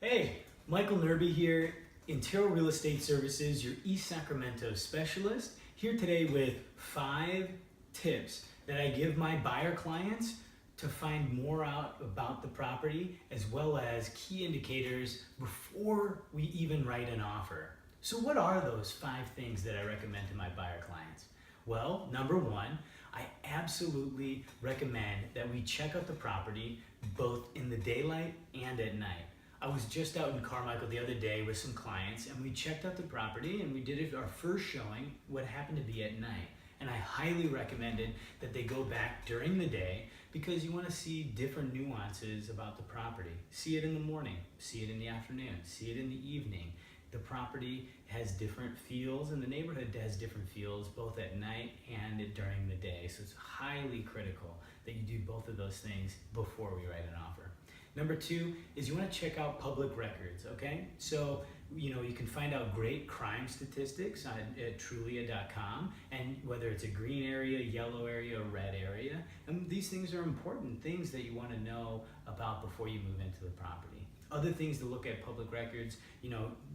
Hey, Michael Nerby here, Intero Real Estate Services, your East Sacramento specialist, here today with 5 tips that I give my buyer clients to find more out about the property, as well as key indicators before we even write an offer. So what are those 5 things that I recommend to my buyer clients? Well, number 1, I absolutely recommend that we check out the property both in the daylight and at night. I was just out in Carmichael the other day with some clients, and we checked out the property and we did our first showing, what happened to be at night. And I highly recommended that they go back during the day because you want to see different nuances about the property. See it in the morning, see it in the afternoon, see it in the evening. The property has different feels and the neighborhood has different feels both at night and during the day. So it's highly critical that you do both of those things before we write an offer. Number 2 is you want to check out public records, okay? So, you can find out great crime statistics at Trulia.com, and whether it's a green area, yellow area, or red area. And these things are important things that you want to know about before you move into the property. Other things to look at public records,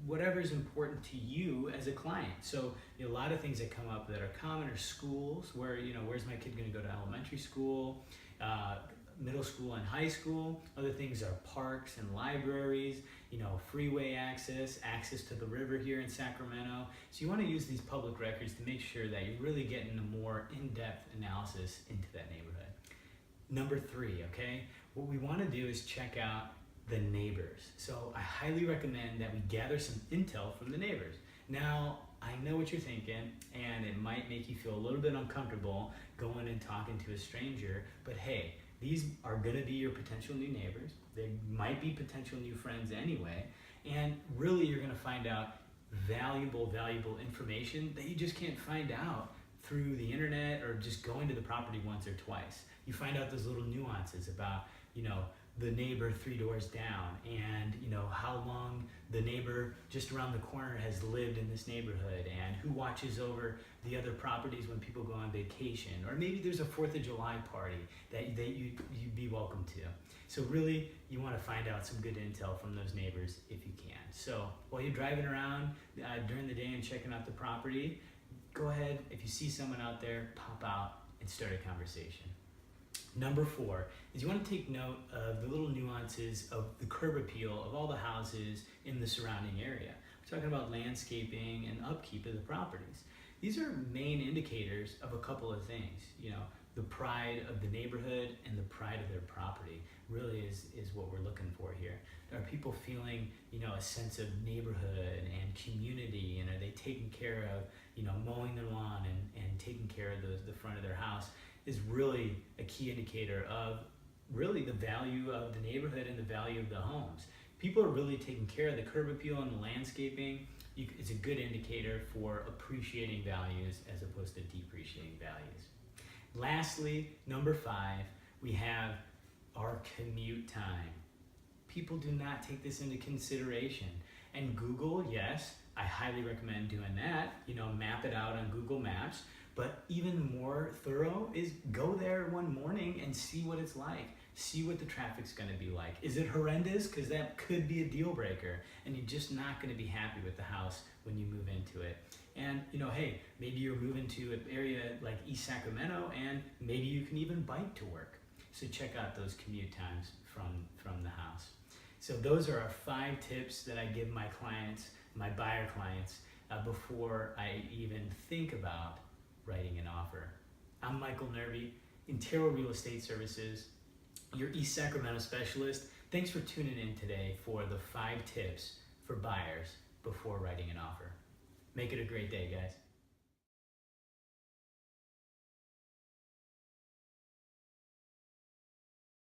whatever is important to you as a client. So a lot of things that come up that are common are schools, where, where's my kid going to go to elementary school, middle school and high school. Other things are parks and libraries, freeway access to the river here in Sacramento. So you want to use these public records to make sure that you're really getting a more in-depth analysis into that neighborhood. Number 3, okay? What we want to do is check out the neighbors. So I highly recommend that we gather some intel from the neighbors. Now, I know what you're thinking, and it might make you feel a little bit uncomfortable going and talking to a stranger, but hey, these are going to be your potential new neighbors. They might be potential new friends anyway, and really you're going to find out valuable information that you just can't find out through the internet or just going to the property once or twice. You find out those little nuances about, the neighbor 3 doors down, and how long the neighbor just around the corner has lived in this neighborhood, and who watches over the other properties when people go on vacation, or maybe there's a 4th of July party that you'd be welcome to. So really, you want to find out some good intel from those neighbors if you can. So while you're driving around during the day and checking out the property, go ahead, if you see someone out there, pop out and start a conversation. Number 4 is you want to take note of the little nuances of the curb appeal of all the houses in the surrounding area. We're talking about landscaping and upkeep of the properties. These are main indicators of a couple of things. The pride of the neighborhood and the pride of their property really is what we're looking for here. Are people feeling, a sense of neighborhood and community, and are they taking care of, mowing their lawn and taking care of the front of their house is really a key indicator of really the value of the neighborhood and the value of the homes. People are really taking care of the curb appeal and the landscaping. It's a good indicator for appreciating values as opposed to depreciating values. Lastly, number 5, we have our commute time. People do not take this into consideration. And Google, yes, I highly recommend doing that. Map it out on Google Maps. But even more thorough is go there one morning and see what it's like. See what the traffic's going to be like. Is it horrendous? Because that could be a deal breaker, and you're just not going to be happy with the house when you move into it. And hey, maybe you're moving to an area like East Sacramento, and maybe you can even bike to work. So check out those commute times from the house. So those are our 5 tips that I give my clients, my buyer clients, before I even think about writing an offer. I'm Michael Nerby, Intero Real Estate Services, your East Sacramento specialist. Thanks for tuning in today for the 5 tips for buyers before writing an offer. Make it a great day, guys.